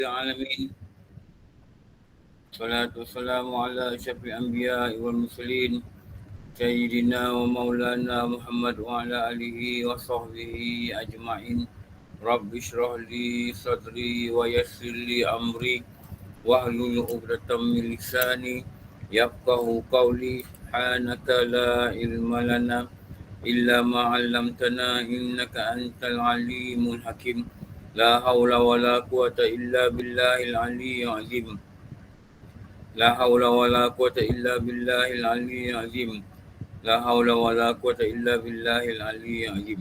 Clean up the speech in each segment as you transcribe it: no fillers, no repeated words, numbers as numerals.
العالمين الصلاة والسلام على أشرف الأنبياء والمرسلين سيدنا ومولانا محمد وعلى آله وصحبه أجمعين رب اشرح لي صدري ويسر لي أمري واحلل عقدة من لساني يفقه قولي سبحانك لا علم لنا إلا ما علمتنا إنك أنت العليم الحكيم لا حول ولا قوة إلا بالله العلي العظيم لا حول ولا قوة إلا بالله العلي العظيم لا حول ولا قوة إلا بالله العلي العظيم.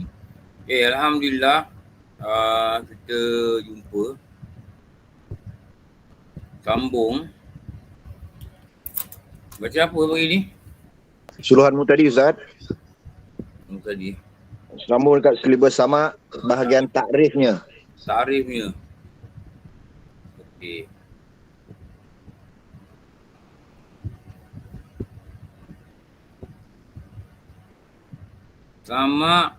Alhamdulillah kita jumpa sambung baca apa hari ni? Suluhanmu tadi Ustaz. Tadi Sambung dekat silibus sama bahagian takrifnya. Tarifnya. Okey. Sama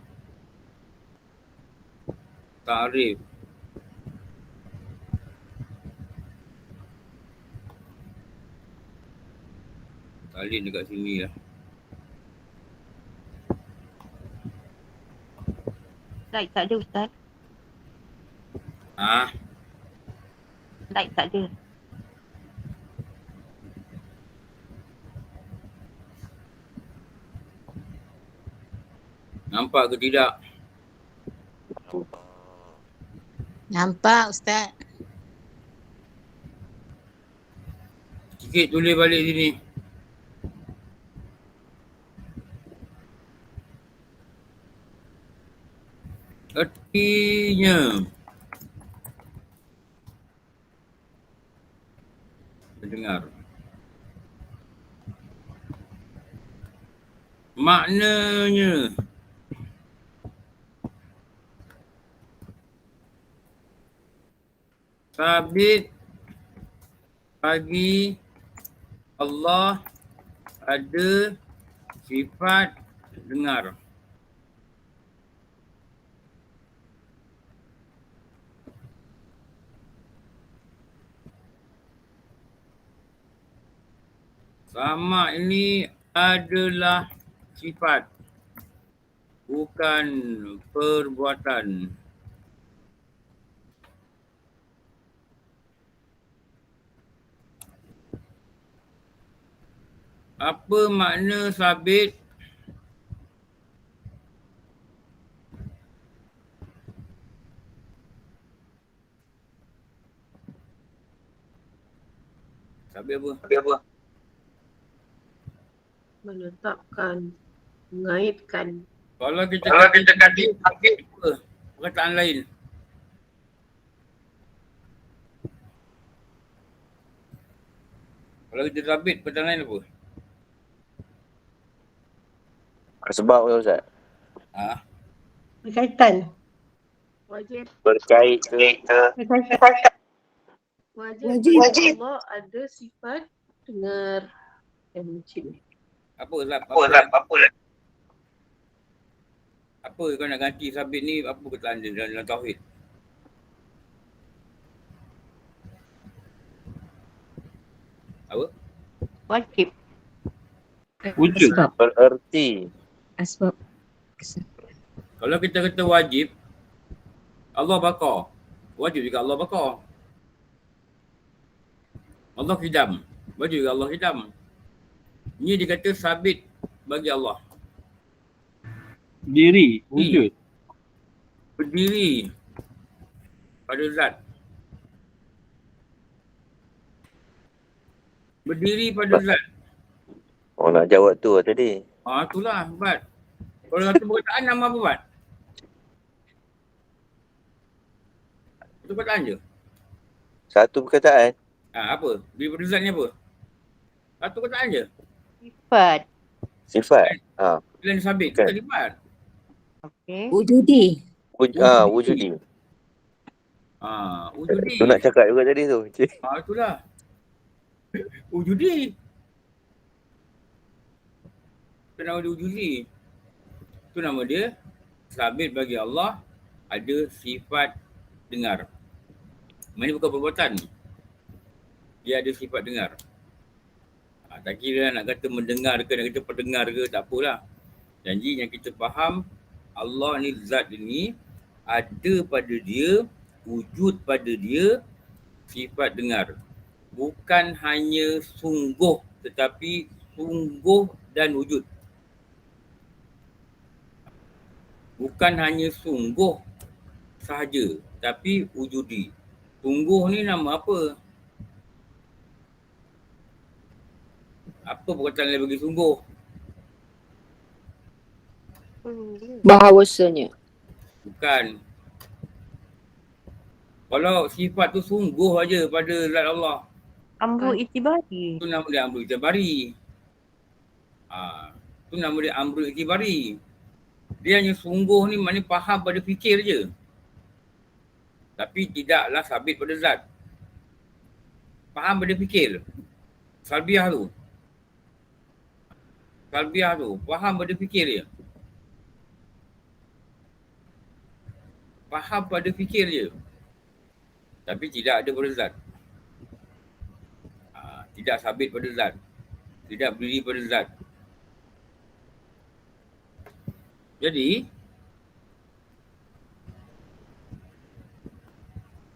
tarif. Salin dekat sini lah. Like tak ada Ustaz. Like tak ada. Nampak ke tidak? Nampak Ustaz. Sikit tulis balik sini. Artinya mendengar. Maknanya sabit bagi Allah ada sifat dengar. Sama ini adalah sifat, bukan perbuatan. Apa makna sabit? Sabit apa? Menetapkan, mengaitkan. Kalau kita kata sabit apa? Perkataan lain. Kalau kita sabit, perkataan lain apa? Sebab apa Ustaz? Berkaitan. Wajib. Berkait Wajib. Allah ada sifat dengar dan mencium. Apa kau nak ganti sabit ni, apa perkataan dia dalam tauhid? Apa? Wajib. Wujud. bererti Asbab. Kalau kita kata wajib, Allah bakar. Wajib juga Allah bakar. Allah hidam. Wajib juga Allah hidam. Ini dikata sabit bagi Allah. Diri, wujud. Berdiri pada zat. Berdiri pada zat. Oh nak jawab tu tadi. Itulah Bat. Kalau satu perkataan nama apa Bat? Satu perkataan je. Satu perkataan. Apa? Berdiri pada zat ni apa? Satu perkataan je. Sifat. Bila dia sabit, Kan. kita lipat. Okey. Wujudi. Wujudi. Tu nak cakap juga tadi tu. Itulah. Wujudi. Itu nama dia wujudi. Itu nama dia sabit bagi Allah ada sifat dengar. Mana bukan perbuatan. Dia ada sifat dengar. Tak kira nak kata mendengar ke, nak kata pendengar ke, tak apalah. Janji yang kita faham, Allah ni zat ni ada pada dia, wujud pada dia sifat dengar. Bukan hanya sungguh tetapi sungguh dan wujud. Bukan hanya sungguh sahaja tapi wujudi. Sungguh ni nama apa? Apa perkataan lain bagi sungguh? Bahawasanya. Bukan. Kalau sifat tu sungguh aja pada zat Allah, Amru itibari. tu nama dia amru itibari. Tu nama dia amru itibari. Dia hanya sungguh ni maknanya faham pada fikir je. Tapi tidaklah sabit pada zat. Faham pada fikir. Salbiah tu. Salbiah tu. Faham pada fikir je. Faham pada fikir je. Tapi tidak ada pada zat. Tidak sabit pada zat. Tidak berdiri pada zat. Jadi,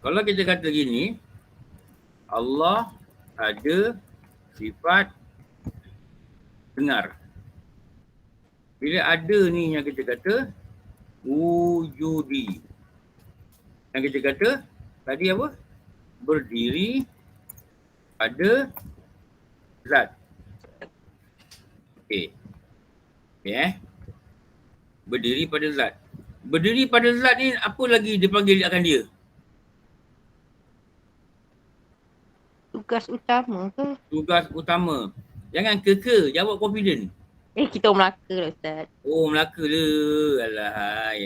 kalau kita kata gini, Allah ada sifat dengar. Bila ada ni yang kita kata wujudi. Yang kita kata tadi apa? Berdiri pada zat. Okey. Berdiri pada zat. Berdiri pada zat ni apa lagi dipanggil akan dia? Tugas utama ke? Tugas utama. Jangan keke, jawab confident. Kita orang Melaka lah Ustaz. Oh, Melaka le. Alahai.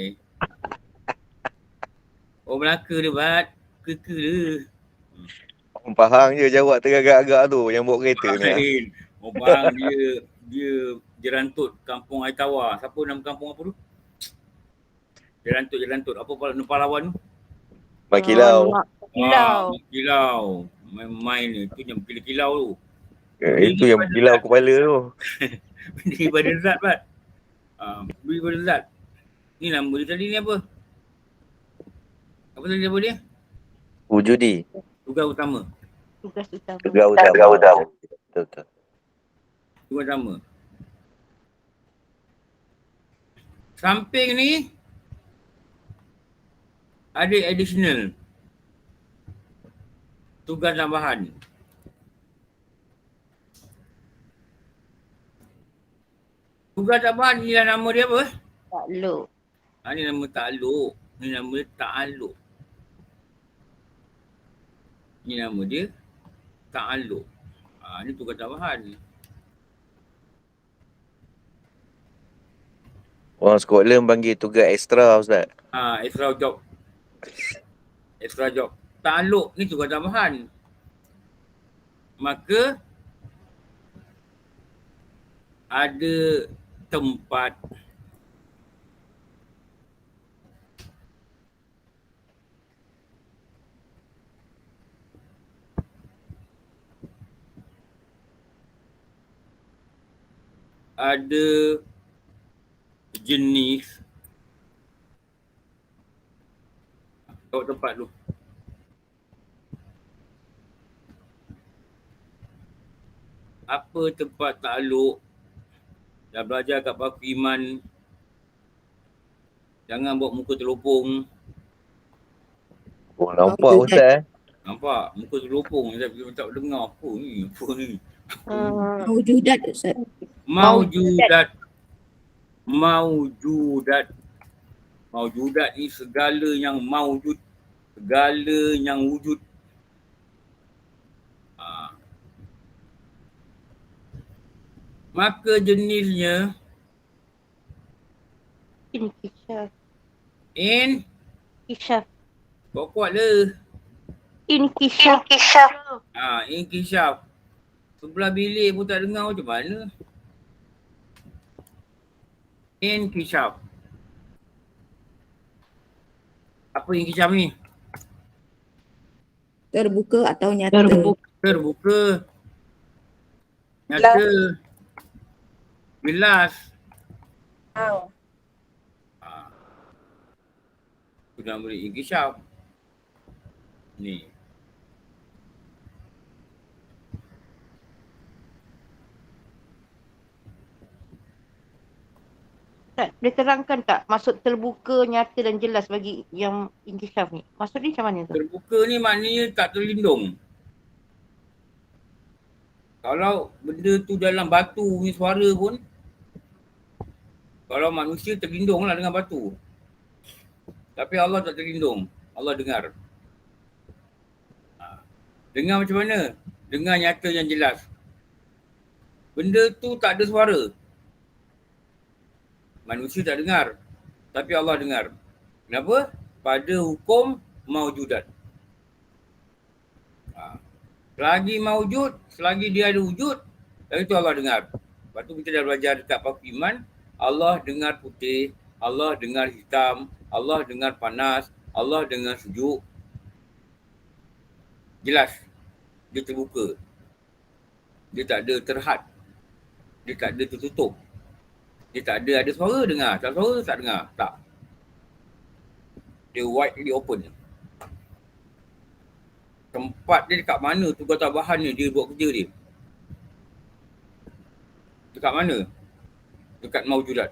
Oh, Melaka dia Bat. Keke le. Orang Pahang je jawab teragak-agak tu yang bawa kereta ni. Lain. Oh, Pahang dia Jerantut, Kampung Aitawa. Siapa nama kampung apa tu? Jerantut. Apa pahlawan tu? Makilau. Kilau. Kilau. Main ni. Tu yang kilau tu. Itu yang kilau kepala tu. Berdiri pada zat, Bat. Berdiri pada zat. Ni nama dia tadi ni apa? Apa tadi nama dia? Wujudi. Tugas utama. Tugas utama. Betul. Tugas utama. Samping ni ada additional. Tugas tambahan. Tugas tambahan ni lah nama dia apa? Takluk. Ni nama takluk. Ni nama dia ta'aluk. Ni nama dia ta'aluk. Ni tugas tambahan. Orang Scotland panggil tugas ekstra Ustaz. Extra job. Extra job. Ta'aluk ni tugas tambahan. Maka ada tempat ada jenis tempat tu. Apa tempat takluk? Dah belajar kat Pak Iman. Jangan bawa muka terlopong. Oh, nampak Ustaz. Nampak? Muka terlopong. Dia tak dengar apa ni. Mawjudat Ustaz. Mawjudat. Mawjudat ni segala yang mawjud. Segala yang wujud. Maka jenisnya Inkishaf. Inkishaf. Inkishaf. Kuat le. Inkishaf. Inkishaf. Sebelah bilik pun tak dengar macam mana. Inkishaf. Apa inkishaf ni? Terbuka atau nyata. Terbuka. Nyata. Jelas. Itu nama dia inkishaf. Ni. Tak, dia terangkan tak maksud terbuka, nyata dan jelas bagi yang inkishaf ni? Maksud dia macam mana tu? Terbuka ni maknanya tak terlindung. Kalau benda tu dalam batu ni suara pun, kalau manusia terlindung lah dengan batu. Tapi Allah tak terlindung. Allah dengar. Dengar macam mana? Dengar nyata yang jelas. Benda tu tak ada suara. Manusia tak dengar. Tapi Allah dengar. Kenapa? Pada hukum maujudat. Selagi maujud, selagi dia ada wujud, lagi tu Allah dengar. Lepas tu kita dah belajar dekat Paku Iman, Allah dengar putih, Allah dengar hitam, Allah dengar panas, Allah dengar sejuk. Jelas. Dia terbuka. Dia tak ada terhad. Dia tak ada tertutup. Dia tak ada suara dengar. Tak suara tak dengar. Tak. Dia widely open. Tempat dia dekat mana tugas tambahan ni dia buat kerja dia. Dekat mana? Dekat maujudat.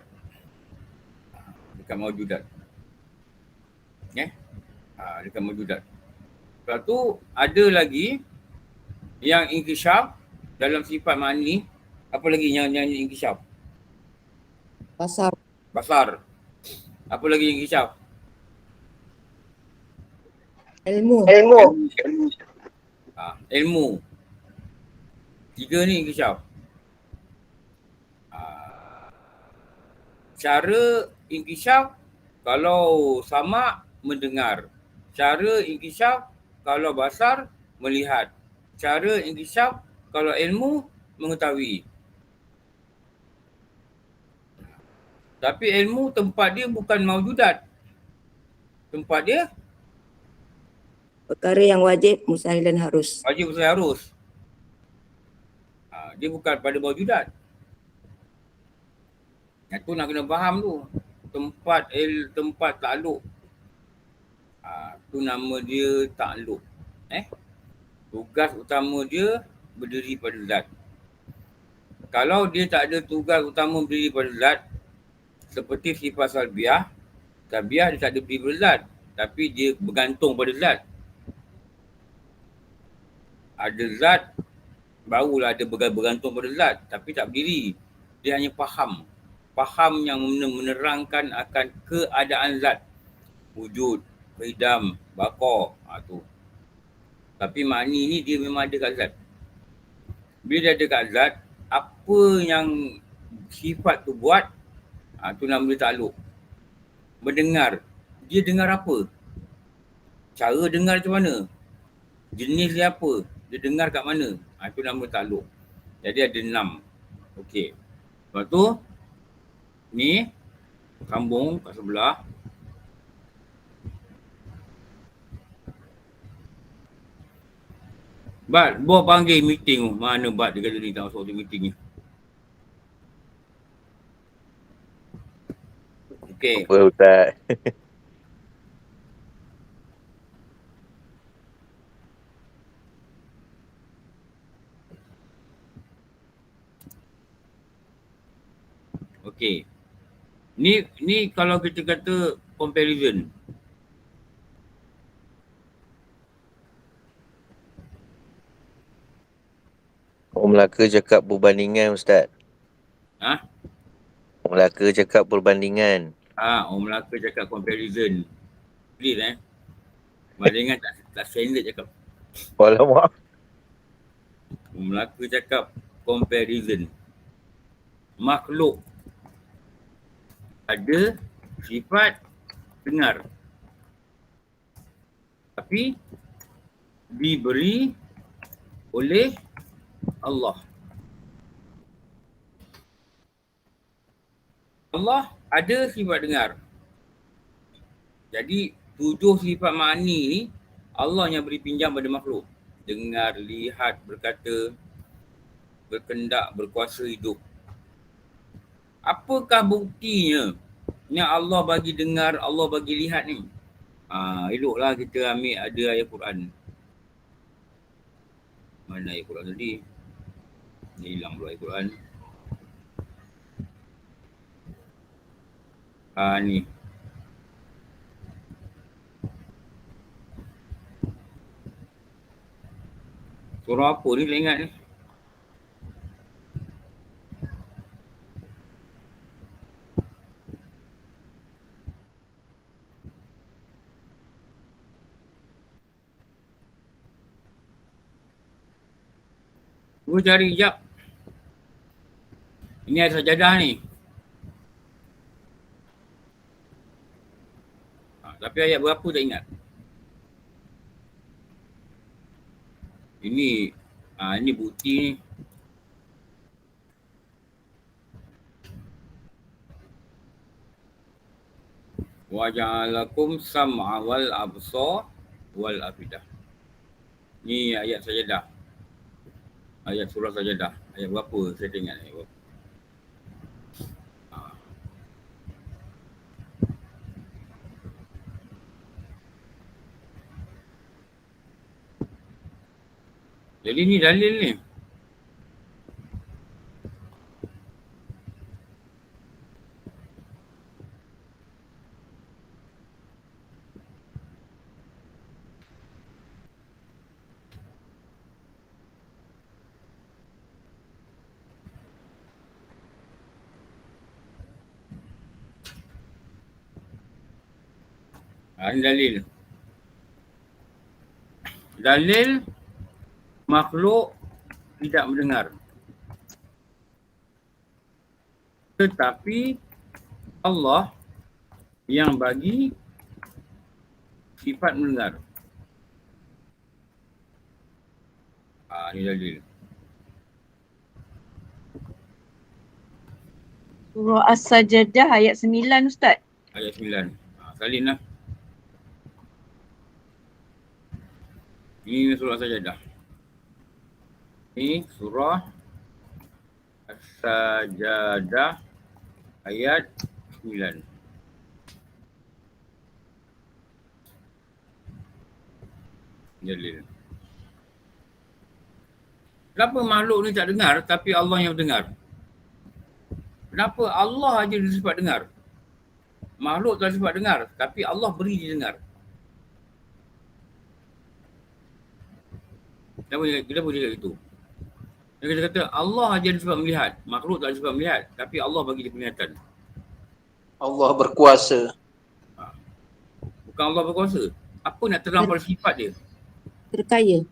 Dekat maujudat. Dekat maujudat. Lepas tu ada lagi yang inkishaf dalam sifat ma'ni. Apa lagi yang inkishaf? Basar. Apa lagi inkishaf? Ilmu. Ilmu. 3 ni inkishaf. Cara inkishaf kalau sama mendengar. Cara inkishaf kalau basar melihat. Cara inkishaf kalau ilmu mengetahui. Tapi ilmu tempat dia bukan maujudat. Tempat dia Perkara yang wajib, mustahil dan harus. wajib mustahil harus. Dia bukan pada maujudat. Yang tu nak kena faham tu. Tempat takluk. Tu nama dia takluk. Tugas utama dia berdiri pada zat. Kalau dia tak ada tugas utama berdiri pada zat, seperti sifat salbiah dia tak ada berdiri pada zat, tapi dia bergantung pada zat. Ada zat, barulah ada bergantung pada zat, tapi tak berdiri. Dia hanya faham. Faham yang menerangkan akan keadaan zat. Wujud, qidam, baqa. Tu. Tapi makni ni dia memang ada kat zat. Bila dia ada kat zat, apa yang sifat tu buat, tu nama dia takluk. Mendengar. Dia dengar apa? Cara dengar macam mana? Jenis dia apa? Dia dengar kat mana? Itu nama takluk. Jadi ada 6. Okey. Lepas tu, ni sambung kat sebelah. Bat, buat panggil meeting tu. Mana Bat dia kata ni tak masuk meeting ni. Okey. Apa Ustaz? Okey. Ni kalau kita kata comparison. Orang Melaka cakap perbandingan Ustaz. Orang Melaka cakap perbandingan. Orang Melaka cakap comparison. Clear Bandingan tak standard cakap. Alamak. Orang Melaka cakap comparison. Makhluk ada sifat dengar. Tapi diberi oleh Allah. Allah ada sifat dengar. Jadi 7 sifat ma'ni ni Allah yang beri pinjam pada makhluk. Dengar, lihat, berkata, berkendak, berkuasa hidup. Apakah buktinya yang Allah bagi dengar, Allah bagi lihat ni? Eloklah kita ambil ada ayat Quran. Mana ayat Quran tadi? Dia hilang pula ayat Quran. Ni. Surah apa ni tak ingat ni? Cuba cari sekejap. Ini ada sajadah ni. Tapi ayat berapa tak ingat. Ini bukti ni. Wa ja'alakum sam'a wal absar wal afidah. Ni ayat sajadah. Ayat surah sajadah. Ayat berapa? Saya tak ingat ayat berapa. Jadi ni dalil ni. Ini dalil. Dalil makhluk tidak mendengar. Tetapi Allah yang bagi sifat mendengar. Ini dalil. Surah As-Sajdah ayat 9 Ustaz. Ayat 9. Salin lah. Ini surah Sajadah. Ini surah As-Sajadah ayat 9. Dalil. Kenapa makhluk ni tak dengar tapi Allah yang dengar? Kenapa Allah aja dia sifat dengar? Makhluk tak sifat dengar tapi Allah beri dia dengar. Kenapa dia gitu? Dia kata Allah aja sebab melihat, makhluk tak sebab melihat, tapi Allah bagi dia penglihatan. Allah berkuasa. Bukan Allah berkuasa. Apa nak terang pada sifat dia? Terkaya.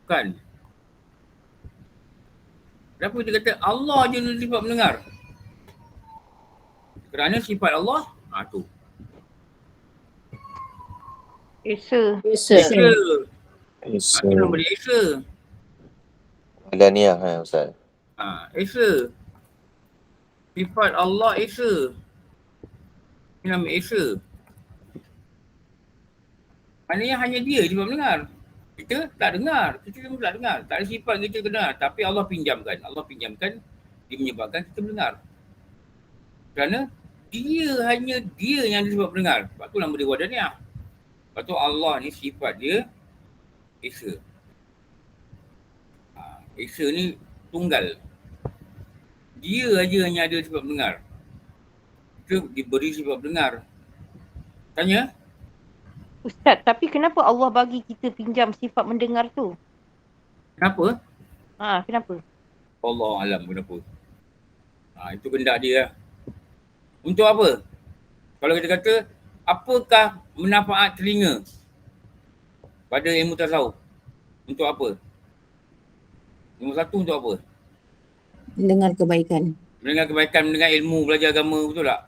Bukan. Kenapa dia kata Allah aja sifat mendengar? Kerana sifat Allah, tu. Esa. Esa. Kita nak beri Esa. Malaniah Ustaz. Esa. Sifat Allah Esa. Ini nama Esa. Maknanya hanya dia sifat mendengar. Kita tak dengar. Kita semua tak dengar. Tak ada sifat kita dengar. Tapi Allah pinjamkan. Allah pinjamkan. Dia menyebabkan kita mendengar. Kerana hanya dia yang disebab mendengar. Sebab tu nama dia Wadaniyah. Sebab tu Allah ni sifat dia Esa. Esa ni tunggal. Dia aja yang ada sebab mendengar. Kita diberi sebab dengar. Tanya? Ustaz, tapi kenapa Allah bagi kita pinjam sifat mendengar tu? Kenapa? Kenapa? Allah alam kenapa. Itu kehendak dia lah. Untuk apa? Kalau kita kata, apakah manfaat telinga pada ilmu tasawuf? Untuk apa? Nombor satu untuk apa? Mendengar kebaikan. Mendengar kebaikan, mendengar ilmu, belajar agama, betul tak?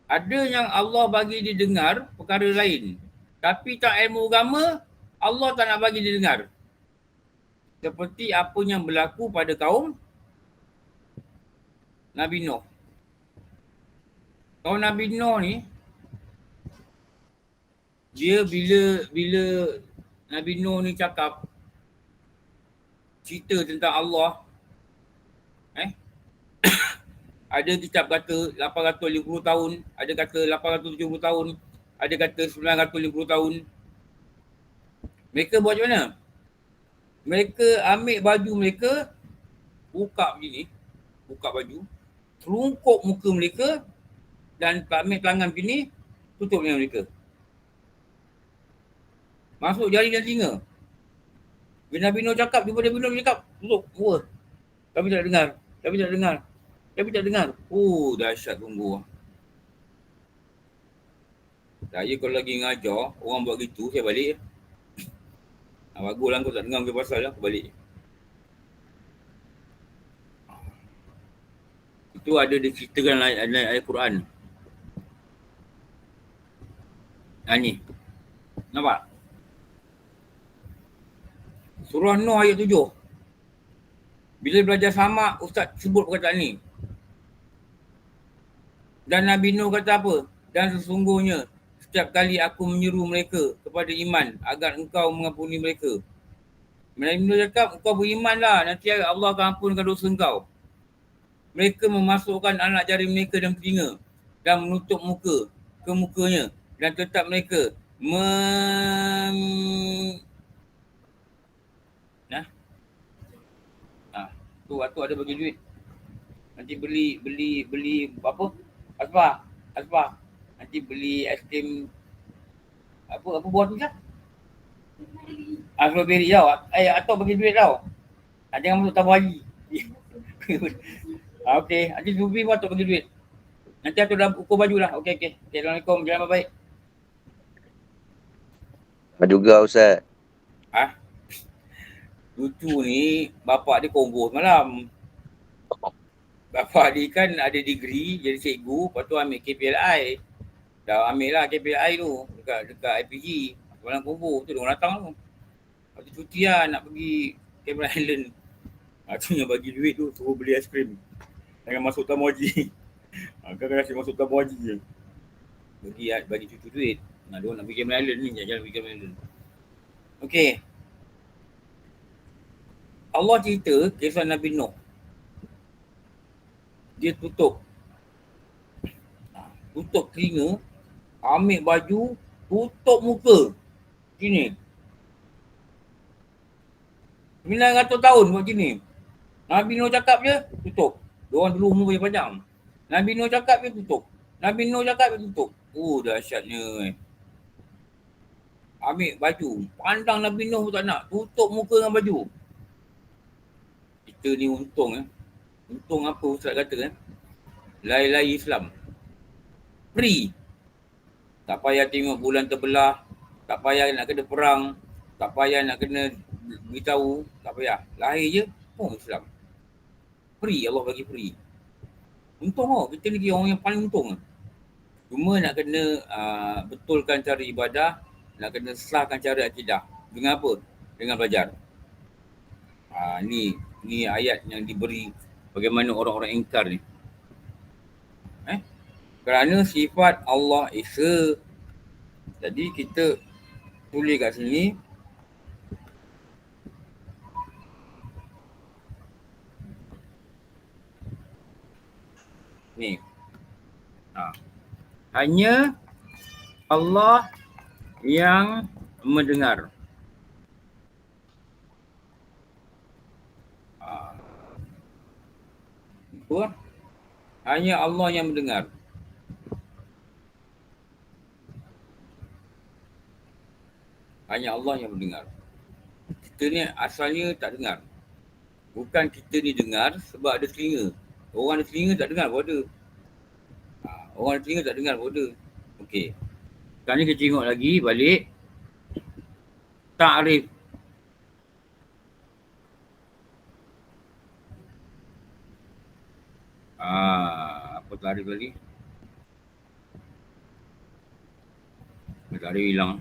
Ada yang Allah bagi dia dengar perkara lain. Tapi tak ilmu agama, Allah tak nak bagi dia dengar. Seperti apa yang berlaku pada kaum Nabi Nuh. Kaum Nabi Nuh ni, Dia bila Nabi Nuh ni cakap cerita tentang Allah, ada kitab kata 850 tahun, ada kata 870 tahun, ada kata 950 tahun. Mereka buat macam mana? Mereka ambil baju mereka, buka begini, buka baju, serungkup muka mereka dan ambil tangan begini, tutup dengan mereka. Masuk jari dan telinga. Bila Nabi Nuh cakap, jumpa Nabi Nuh cakap, tutup muka. Tapi tak dengar, tapi tak dengar, tapi tak dengar. Oh, dahsyat sungguh. Saya kalau lagi ngajar, orang buat gitu, saya balik. Baguslah kau tak dengar mungkin pasal lah, aku balik. Itu ada diceritakan ayat Quran. Ni. Nampak? Surah Nuh ayat 7. Bila belajar samak, Ustaz sebut perkataan ni. Dan Nabi Nuh kata apa? Dan sesungguhnya setiap kali aku menyeru mereka kepada iman agar engkau mengampuni mereka. Nabi Nuh cakap, engkau berimanlah, nanti Allah akan ampunkan dosa engkau. Mereka memasukkan anak jari mereka dalam telinga dan menutup muka ke mukanya dan tetap mereka tu waktu ada bagi duit. Nanti beli apa? Asbah. Nanti beli aiskrim apa buah tu kan? Strawberry tau. Atau bagi duit tau. Jangan masuk tabung haji. Okey, nanti Zubi pun atau bagi duit. Nanti aku dah ukur baju lah. Okey. Assalamualaikum. Jalan baik. Juga Ustaz. Lucu ni, bapak dia combo semalam. Bapak dia kan ada degree jadi cikgu, lepas tu ambil KPLI. Dah ambil lah KPLI tu dekat IPG. Semalam combo tu, dia orang datang tu. Lepas tu cuti lah nak pergi Cameron Island. Tu yang bagi duit tu, suruh beli aiskrim. Jangan masuk tamu haji. Kan kasi masuk tamu haji je. Bagi cucu duit. Dia orang nak pergi Cameron Island ni, jalan pergi Cameron Island. Okey. Allah cerita kisah Nabi Nuh. Dia tutup telinga, ambil baju, tutup muka. Gini. 900 tahun buat gini. Nabi Nuh cakap je, tutup. Diorang dulu umur banyak panjang. Nabi Nuh cakap je, tutup. Nabi Nuh cakap je, tutup. Dahsyatnya. Ambil baju. Pandang Nabi Nuh pun tak nak. Tutup muka dengan baju. Kita ni untung. Untung apa Ustaz kata Lai-lai Islam. Free. Tak payah tengok bulan terbelah. Tak payah nak kena perang. Tak payah nak kena beritahu. Tak payah. Lahir je, Islam. Free, Allah bagi free. Untung kita ni orang yang paling untung. Cuma nak kena betulkan cara ibadah. Nak kena sahkan cara akidah. Dengan apa? Dengan belajar. Ni ayat yang diberi bagaimana orang-orang ingkar ni. Kerana sifat Allah Esa. Jadi kita tulis kat sini. Ni. Hanya Allah yang mendengar. Hanya Allah yang mendengar. Hanya Allah yang mendengar. Kita ni asalnya tak dengar. Bukan kita ni dengar sebab ada telinga. Orang ada telinga tak dengar pun ada. Orang ada telinga tak dengar pun ada. Okey. Sekarang ni kita tengok lagi balik. Ta'rif. Apa ta'rif tadi? Ta'rif hilang.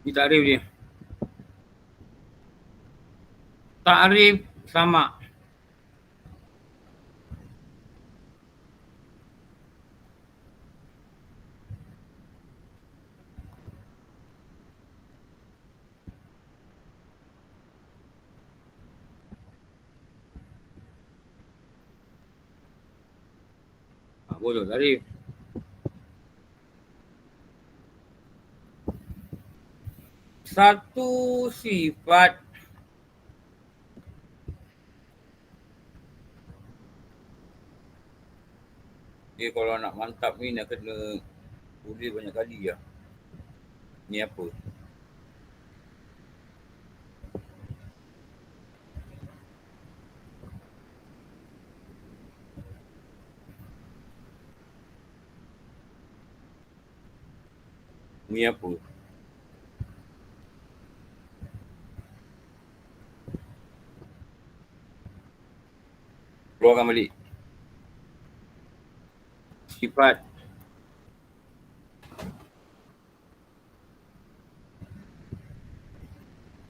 Ni takrif dia. Takrif sama. Boleh takrif. Satu sifat dia kalau nak mantap ni nak kena tulis banyak kali lah. Ni apa? Ni apa? Keluarkan balik. Sifat.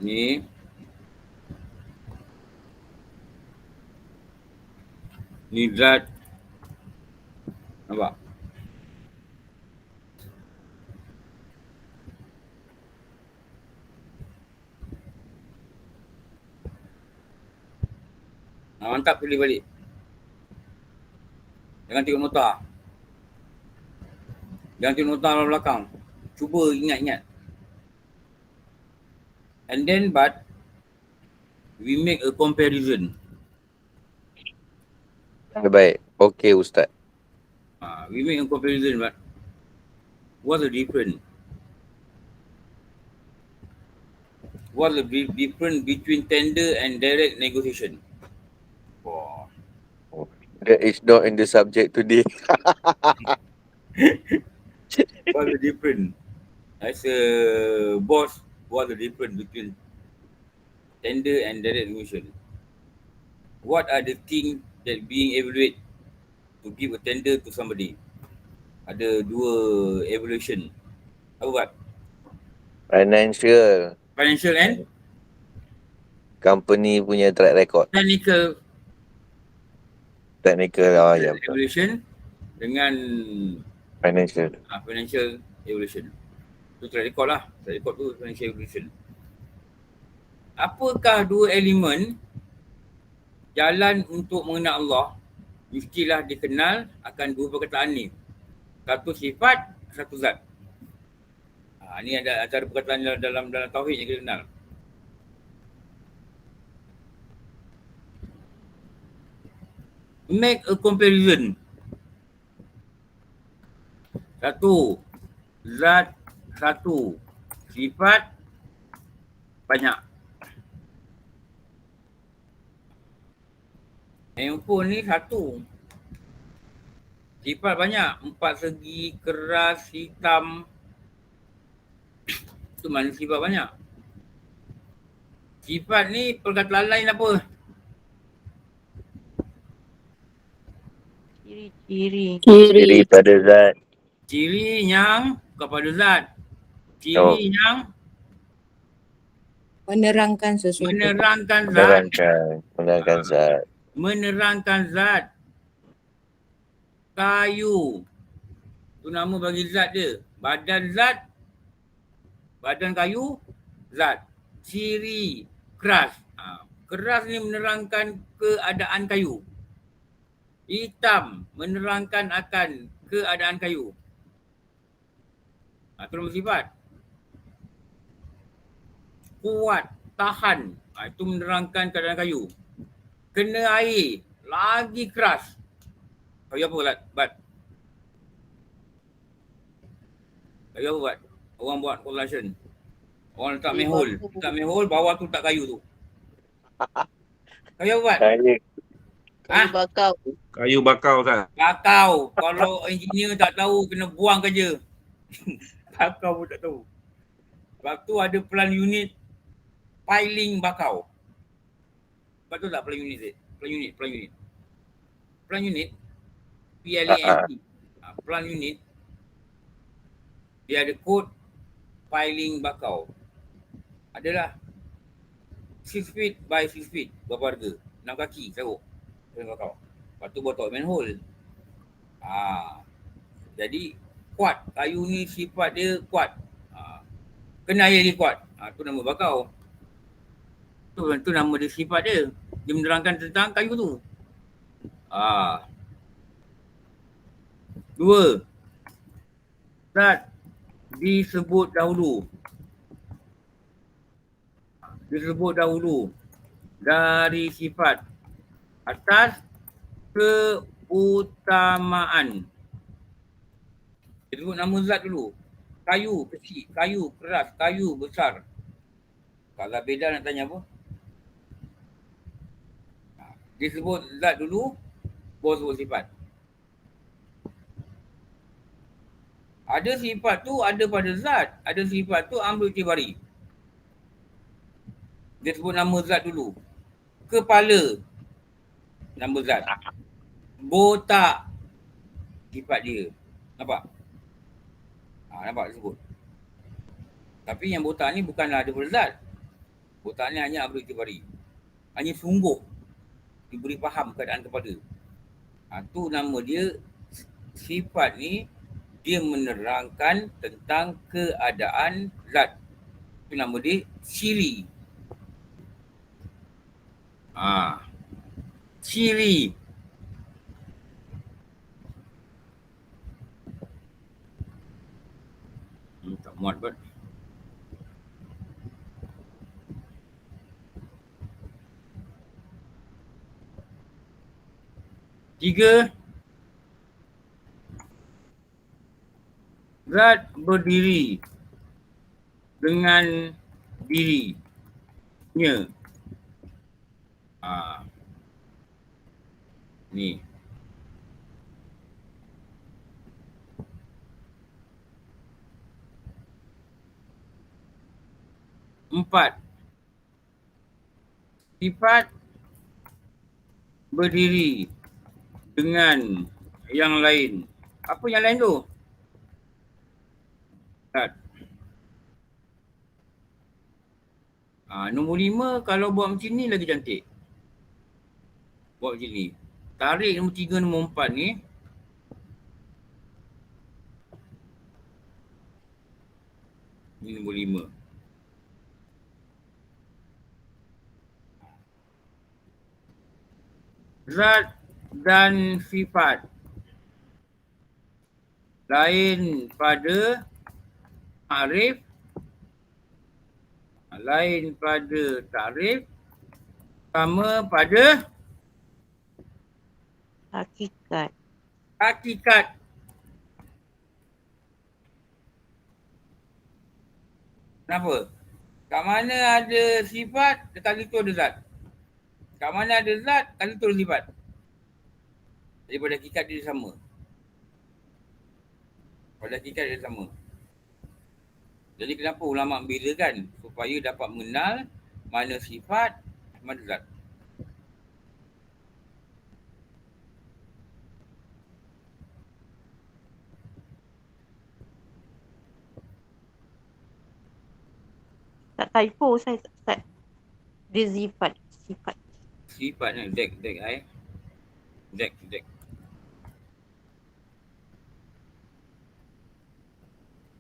Ni. Ni zat. Nampak? Mantap, tulis balik. Jangan tengok nota. Jangan tengok nota dalam belakang. Cuba ingat-ingat. And then but we make a comparison. Baik. Okey Ustaz. We make a comparison but what's the difference? What's the difference between tender and direct negotiation? Wow. That is not in the subject today. What's the difference? As a boss, what's the difference between tender and direct negotiation? What are the things that being evaluated to give a tender to somebody? Ada dua evaluation. Apa buat? Financial. Financial and Company punya track record. technical Technical. Ya betul. evaluation dengan Financial. financial evaluation. Tu track record lah. Track record tu financial evaluation. Apakah dua elemen jalan untuk mengenal Allah? Mestilah dikenal akan dua perkataan ni. Satu sifat, satu zat. Ni ada antara perkataan dalam tauhid yang kita kenal. Make a comparison. Satu, zat satu, sifat banyak. Handphone ni satu. Sifat banyak. 4 segi, keras, hitam. Itu mana sifat banyak. Sifat ni perkataan lain apa? Ciri-ciri. Ciri pada zat. Ciri yang kepada zat. Ciri yang Menerangkan sesuatu. menerangkan zat. Menerangkan zat. Menerangkan zat. Kayu. Tu nama bagi zat dia. Badan zat. Badan kayu. Zat. Ciri keras. Keras ni menerangkan keadaan kayu. Hitam menerangkan akan keadaan kayu. Itu nama sifat. Kuat, tahan. Itu menerangkan keadaan kayu. Kena air, lagi keras. Kayu apa Bat? Kayu apa Bat? Orang buat construction. Orang letak manhole. Letak manhole, bawah tu tak kayu tu. Kayu apa Bat? Kayu bakau. Kayu bakau Ustaz. Bakau. Kalau engineer tak tahu, kena buang kerja. Bakau pun tak tahu. Sebab tu ada plan unit piling bakau. Betul tak plan unit? Plan unit. PLANT. Plan unit. Dia ada kod piling bakau. adalah 6 feet by 6 feet. Berapa harga? 6 kaki caruk. Kau. Lepas tu botol manhole. Jadi kuat. Kayu ni sifat dia kuat. Kena air dia kuat. Tu nama bakau. Tu nama dia, sifat dia. Dia menerangkan tentang kayu tu. 2. Zat disebut dahulu dari sifat atas keutamaan. Dia sebut nama zat dulu. Kayu kecil, kayu keras, kayu besar. Kalau beda nak tanya apa? Dia sebut zat dulu, baru sebut sifat. Ada sifat tu ada pada zat, ada sifat tu ambil tibari. Dia sebut nama zat dulu. Kepala, nama zat. Botak, sifat dia. Nampak? Nampak dia sebut. Tapi yang botak ni bukanlah ada pada zat. Botak ni hanya ambil tibari. Hanya sungguh diberi faham keadaan kepala. Tu nama dia, sifat ni dia menerangkan tentang keadaan zat. Itu nama dia ciri. Ciri. Tak muat pun. Tiga, zat berdiri dengan dirinya. Ni. 4. Sifat berdiri dengan yang lain. Apa yang lain tu? Nombor 5 kalau buat macam ni lagi cantik. Buat macam ni. Tarik nombor 3, nombor 4 ni. Ni nombor 5. Zat dan sifat lain pada ta'rif, lain pada ta'rif, sama pada Hakikat. hakikat. Kenapa? Kat mana ada sifat, kali tu ada zat. Kat mana ada zat, kali tu ada sifat. Daripada hakikat dia sama. Pada hakikat dia sama. Jadi kenapa ulama bezakan? Supaya dapat mengenal mana sifat, mana zat. Tak typo saya tak. Dia sifat. Sifat ni, dek ai. Dek.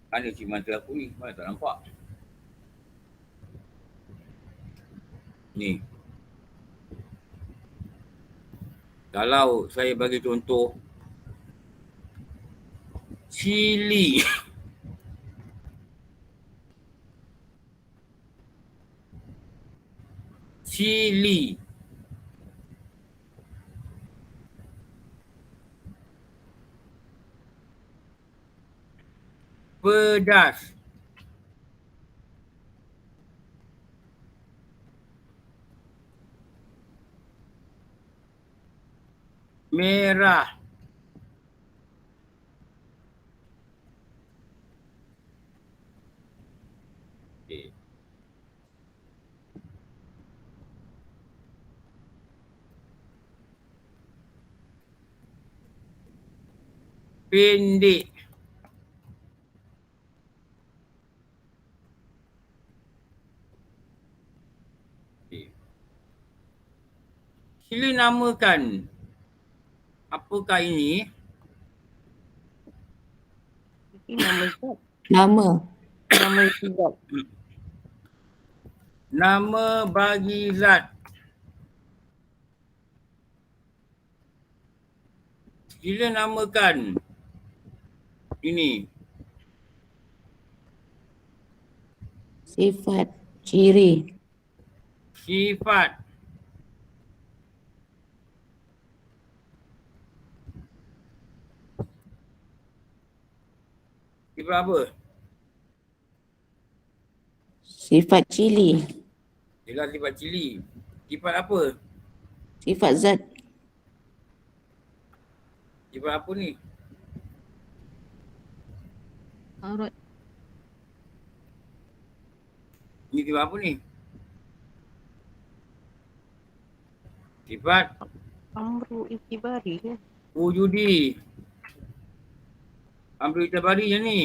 Mana cik mata aku ni? Mana tak nampak? Ni. Kalau saya bagi contoh cili. Cili. Pedas. Merah. Okay. Pendek. Okay. Sila namakan apakah ini? Ini nama zat. Nama. Nama zat. Nama bagi zat. Sila namakan ini. Sifat. Ciri. Sifat. Sifat apa? Sifat cili. Jelas sifat cili. Sifat apa? Sifat zat. Sifat apa ni? Aurat. Ni sifat apa ni? Sifat Amru Itibari ke? wujudi. Ambil itabari je ni.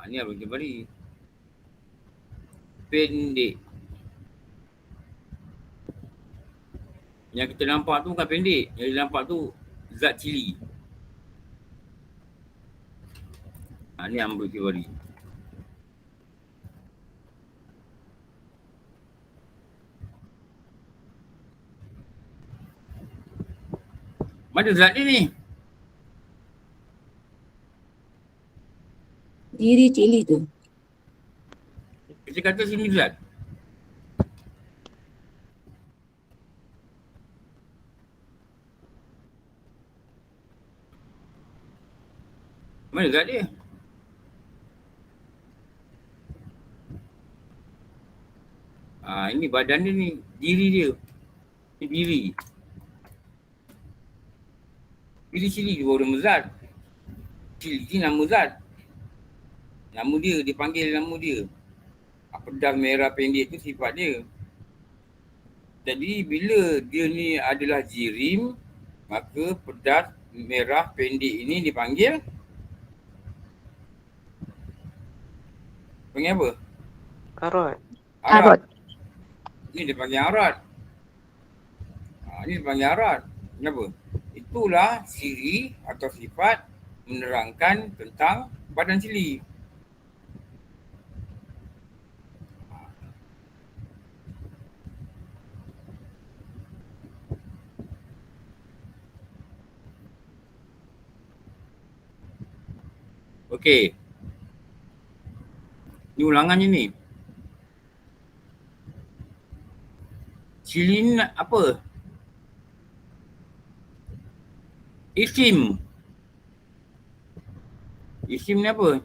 Ni ambil itabari. Pendek. Yang kita nampak tu bukan pendek. Yang kita nampak tu zat cili. Ni ambil itabari. Mana zat dia ni? Ciri cili tu. Kita kata sini zat. Mana zat dia? Ini badan dia ni. Diri dia. Ini diri. Bila cili dia baru nama zat. Cili ni nama zat. Nama dia, dipanggil nama dia. Pedas merah pendek tu sifat dia. Jadi bila dia ni adalah jirim, maka pedas merah pendek ini dipanggil apa? Arat. Arat. Ni dipanggil arat. Ni dipanggil arat. Kenapa? Itulah ciri atau sifat menerangkan tentang badan cili. Okey. Ni ulangannya ni. Cili ni apa? Isim. Isim ni apa?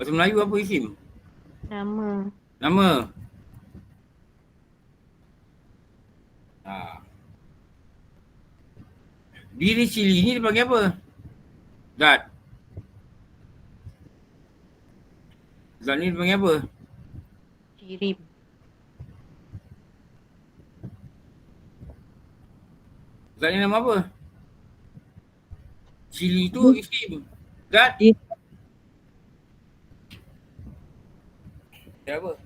Bahasa Melayu apa isim? Nama. Nama. Diri cili ni dipanggil apa? Zat. Zat ni dipanggil apa? Jirim. Zat ni nama apa? Cili tu isim. Zat? Ya. Dia apa?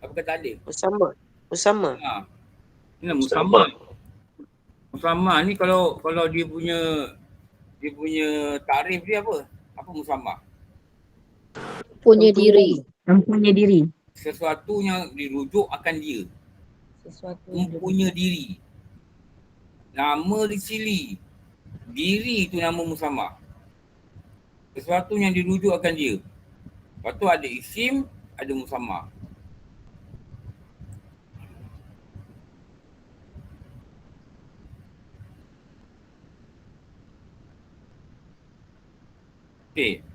Apa kata ada? Usama. Ni nama Usama. Usama ni kalau dia punya tarif dia apa? Apa Usama? Punya diri. Mempunyai diri. Sesuatu yang dirujuk akan dia. Sesuatu Mempunyai diri. Nama di cili. Diri itu nama musamma. Sesuatu yang dirujuk akan dia. Lepas tu ada isim, ada musamma. Okey.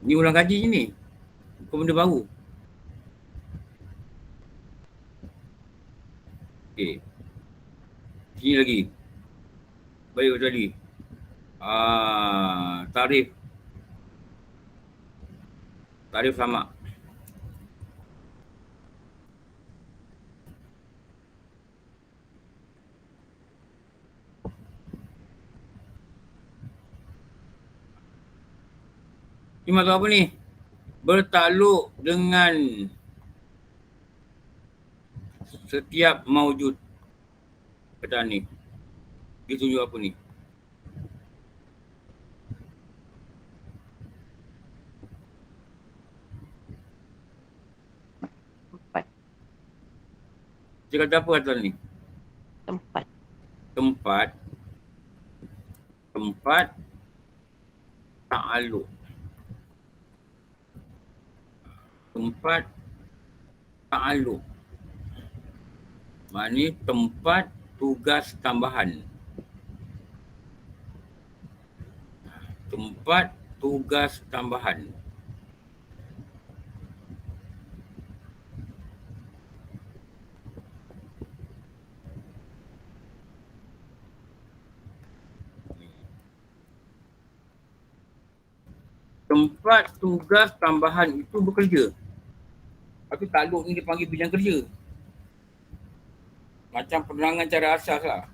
Ni ulang kaji je ni. Bukan benda baru. Okey. Sini lagi. Baik tadi. Tarif. Tarif sama. Ni maksud apa ni? bertakluk dengan setiap maujud. Kata ni. Dia tunjuk apa ni? Tempat. Dia kata apa kata ni? Tempat. Tempat. Tempat ta'aluk. Tempat ta'aluk. Maknanya tempat tugas tambahan. Tempat tugas tambahan. Tempat tugas tambahan itu bekerja. Tapi takluk ni dipanggil bidang kerja. Macam penerangan cara asas lah.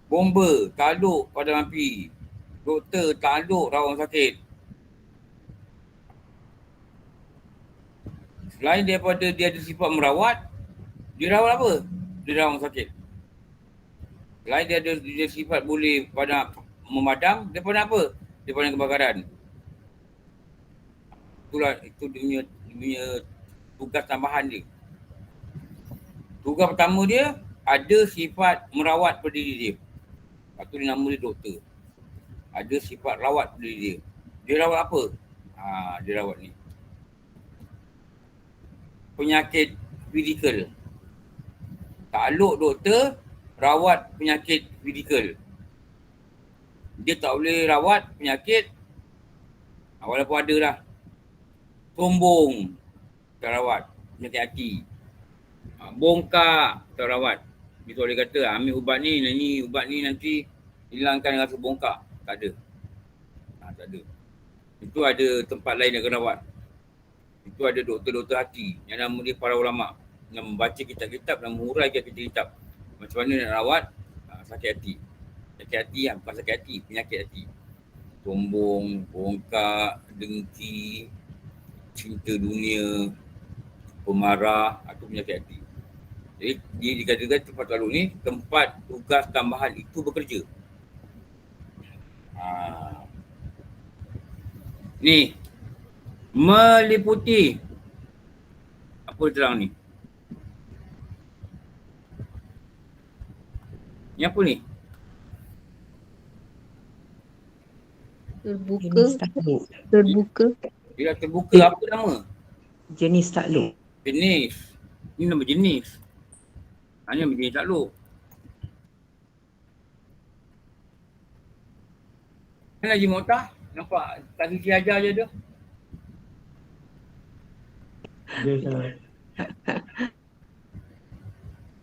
Bomba, takluk padam api. Doktor, takluk rawang sakit. Selain daripada dia ada sifat merawat, dia rawat apa? Dia rawang sakit. Selain dia sifat boleh memadam, dia padam apa? Dia padam kebakaran. Itulah, itu dia punya tugas tambahan dia. Tugas pertama dia, ada sifat merawat pada diri dia. Lepas tu nama dia doktor. Ada sifat rawat pada diri dia. Dia rawat apa? Dia rawat ni. Penyakit fizikal. Takluk doktor, rawat penyakit fizikal. Dia tak boleh rawat penyakit, walaupun ada lah. Sombong, tak rawat. Penyakit hati. Bongkak, tak rawat. Dia boleh kata, ambil ubat ni ubat ni nanti hilangkan rasa bongkak. Tak ada. Tak ada. Itu ada tempat lain yang kena rawat. Itu ada doktor-doktor hati yang nama dia para ulama, yang membaca kitab-kitab dan menguraikan kitab-kitab macam mana nak rawat sakit hati. Sakit hati bukan sakit hati, penyakit hati. Sombong, bongkak, dengki, cinta dunia, pemarah atau penyakit hati. Jadi dia dikatakan tempat takluk ni tempat tugas tambahan itu bekerja. Ni meliputi apa terang ni? Ni apa ni? Terbuka. Jenis takluk. Terbuka. Dia dah terbuka apa nama? Jenis takluk. Jenis. Ni nama jenis. Ni nama jenis takluk. Ni Haji Mu'tah nampak tak suci ajar je tu.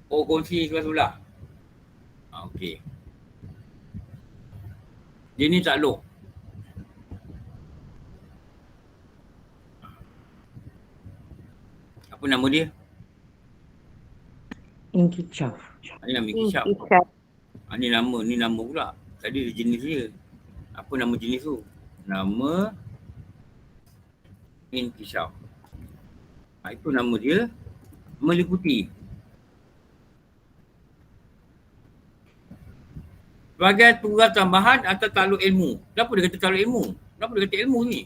Oh, kongsi sebelah-sebelah. Okey. Jenis takluk. Apa nama dia? Inkicaf. Ini nama Inkicaf. Ni nama pula. Tadi dia jenis dia. Apa nama jenis tu? Nama Inkicaf. Itu nama dia meliputi. Sebagai tugas tambahan atau takluk ilmu. Kenapa dia kata takluk ilmu? Kenapa dia kata ilmu ni?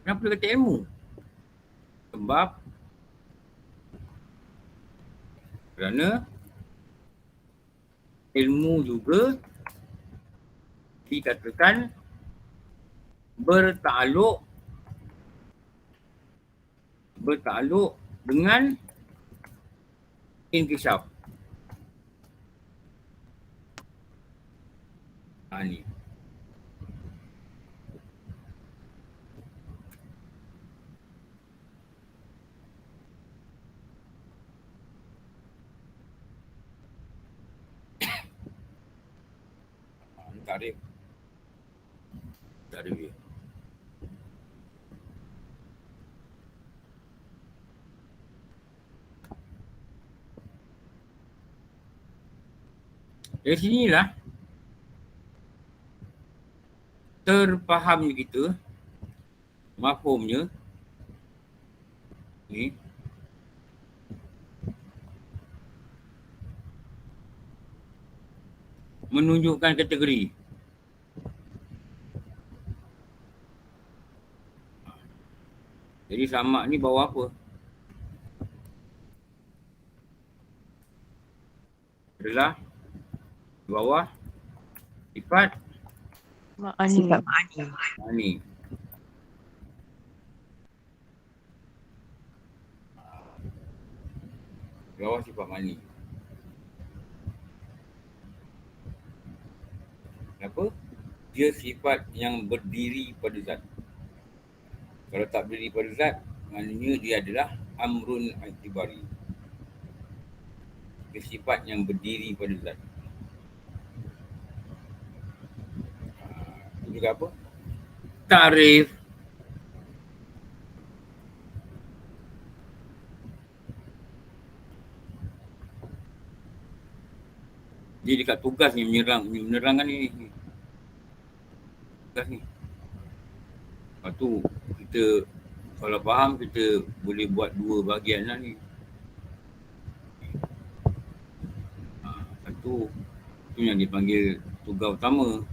Kenapa dia kata ilmu? Sebab kerana ilmu juga dikatakan bertakluk dengan inkishaf. Ni. Tarif. Tarif dia. Dari sinilah terfahamnya kita, mafhumnya ni menunjukkan kategori. Jadi samak ni bawa apa? Adalah bawah sifat Ma'ani. Sifat ma'ani. ma'ani. Bawah sifat ma'ani. Kenapa? Dia sifat yang berdiri pada zat. Kalau tak berdiri pada zat, maknanya dia adalah amrun i'tibari. Dia sifat yang berdiri pada zat. Itu juga apa? Tarif. Dia dekat tugas ni menerangkan ni. Tugas ni. Lepas tu kita kalau faham kita boleh buat dua bahagian lah ni. Satu tu yang dipanggil tugas utama.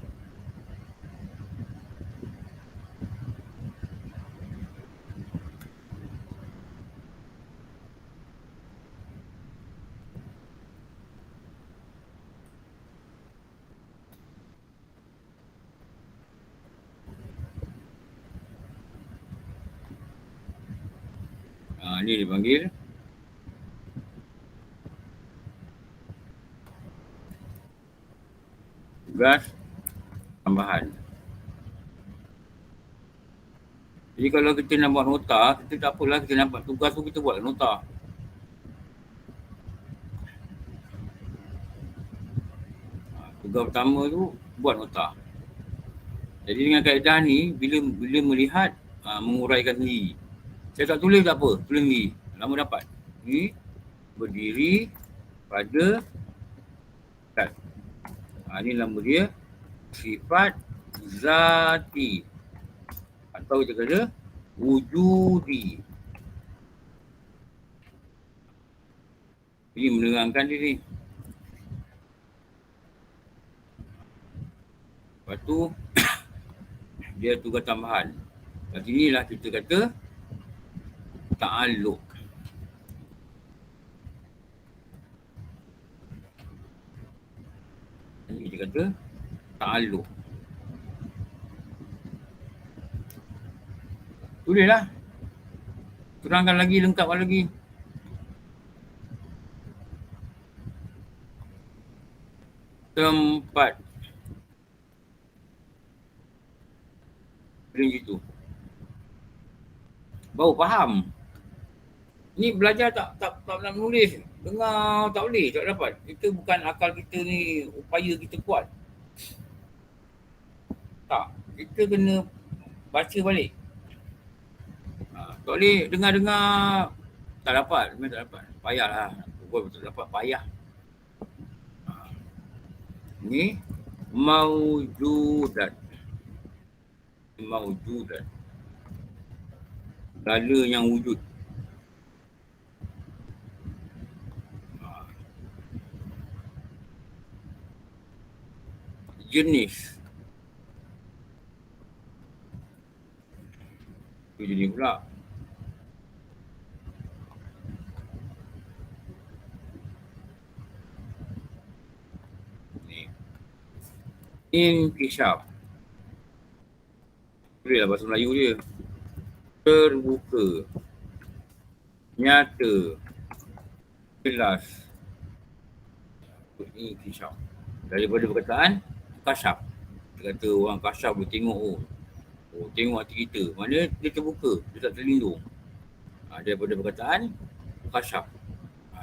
Ni dipanggil tugas tambahan. Jadi kalau kita nak buat nota, kita tak apalah, kita nak buat tugas tu kita buat nota. Tugas utama tu buat nota. Jadi dengan kaedah ni bila melihat menguraikan diri. Saya tak tulis tak apa, tulis ni. Lama dapat. Ni berdiri pada zat. Ni nama dia sifat zati. Atau kita kata wujudi. Ini menerangkan diri. Lepas tu dia tugas tambahan. Kat sinilah kita kata ta'alluq. Ini kita kata ta'alluq. Tulislah. Terangkan lagi, lengkapkan lagi. Tempat. Macam itu. Baru faham. Ni belajar tak nak menulis. Dengar tak boleh, tak dapat. Kita bukan akal kita ni, upaya kita kuat. Tak. Kita kena baca balik. Tak boleh dengar-dengar tak dapat. Memang tak dapat. Payahlah. Bukan betul dapat, payah. Ni maujudat. Maujudat. Segala yang wujud. Jenis. Itu jenis pula. Ni. Inkishaf. Boleh lah bahasa Melayu dia. Terbuka. Nyata. Jelas. Inkishaf. Daripada perkataan kasyaf. Dia kata orang kasyaf boleh tengok tengok hati kita. Mana dia terbuka, dia tak terlindung. Daripada perkataan kasyaf.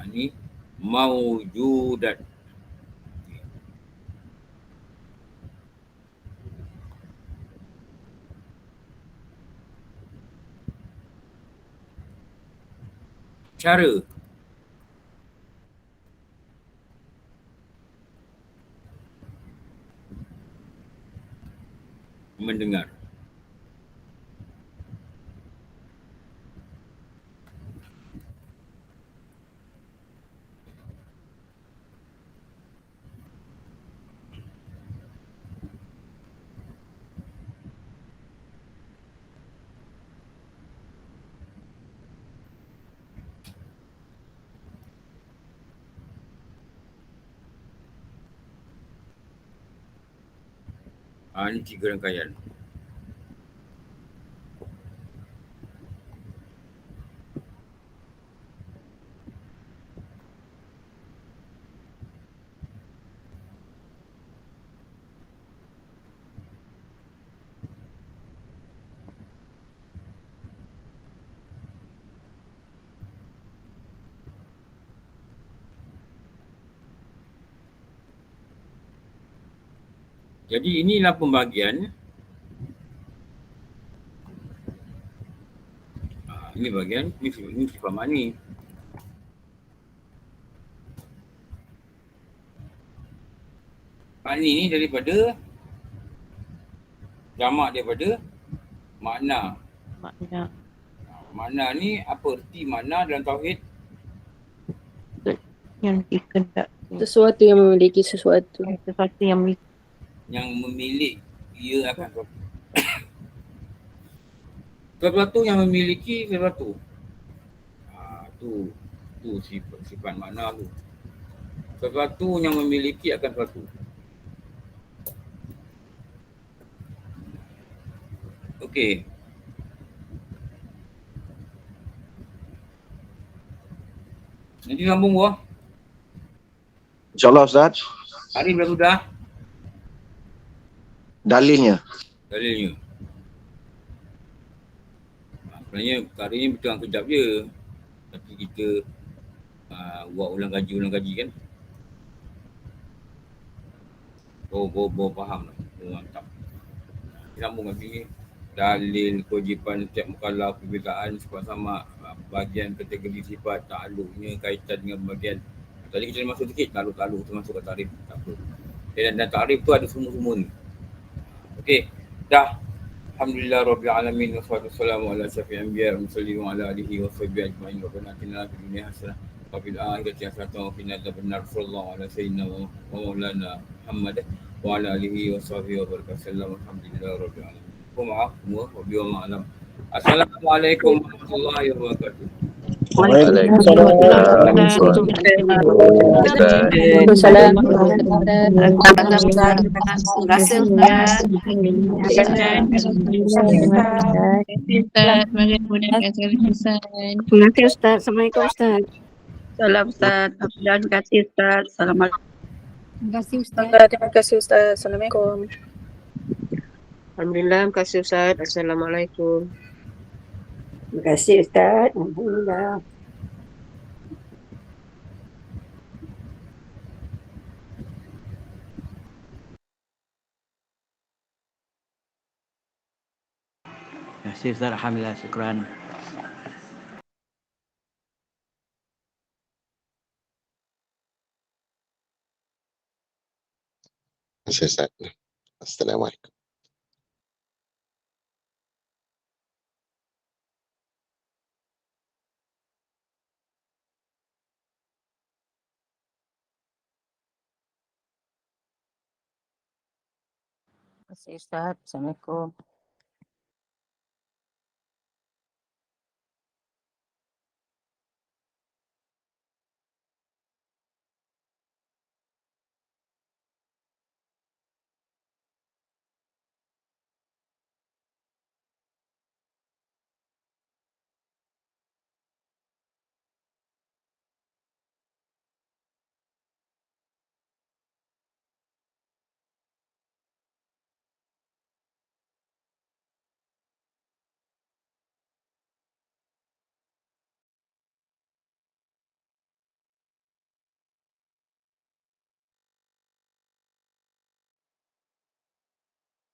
Ni maujudat. Cara. mendengar. Ini 3 rangkaian. Jadi inilah pembagian. Ini bagian, ini sifat mani. Mani ni daripada jamak daripada makna. Makna Makna ni apa erti makna dalam tauhid? yang dikehendaki. Sesuatu yang memiliki sesuatu. Sesuatu yang Yang memilik ia akan sesuatu. Sesuatu yang memiliki sesuatu. Tu sifat makna tu. Sesuatu yang memiliki akan sesuatu. Okey. Nanti sambung buah. InsyaAllah Ustaz. Hari dah sudah. Dalilnya. Dalilnya. Sebenarnya perkara ni betul kejap je. Tapi kita buat ulang kaji kan. Baru faham lah. Mantap. Kita sambung kat sini. Dalil, kewajipan setiap mukallaf, perbezaan sifat sama, bahagian kategori sifat, ta'aluknya, kaitan dengan bahagian. Tadi kita masuk sikit, ta'aluk tu masuk ke tarif. Tak apa. Dan tarif tu ada semua-semua ni. Okey, dah. Alhamdulillah Rabbil Alamin. Wassalamu ala syafi'i anbiya wa sallim ala alihi wa sahbihi ajma'in. Rabbana atina fid dunya hasanah wa fil akhirati hasanah wa qina adzabannar. Sallallahu ala sayyidina wa maulana Muhammad wa ala alihi wa sahbihi wa barakatuh. Alhamdulillah Rabbil Alamin. Maaf semua, wabillahi a'lam. Assalamualaikum warahmatullahi wabarakatuh. Terima kasih Ustaz. Assalamualaikum Ustaz. Salam Ustaz. Terima kasih Ustaz. Assalamualaikum. Terima kasih Ustaz. Terima kasih Ustaz. Assalamualaikum. Alhamdulillah, terima kasih Ustaz. Assalamualaikum. Terima kasih Ustaz. Alhamdulillah. Terima kasih Ustaz. Alhamdulillah. Syukran. Terima kasih Ustaz. Assalamualaikum. Terima kasih Ustaz. Assalamualaikum.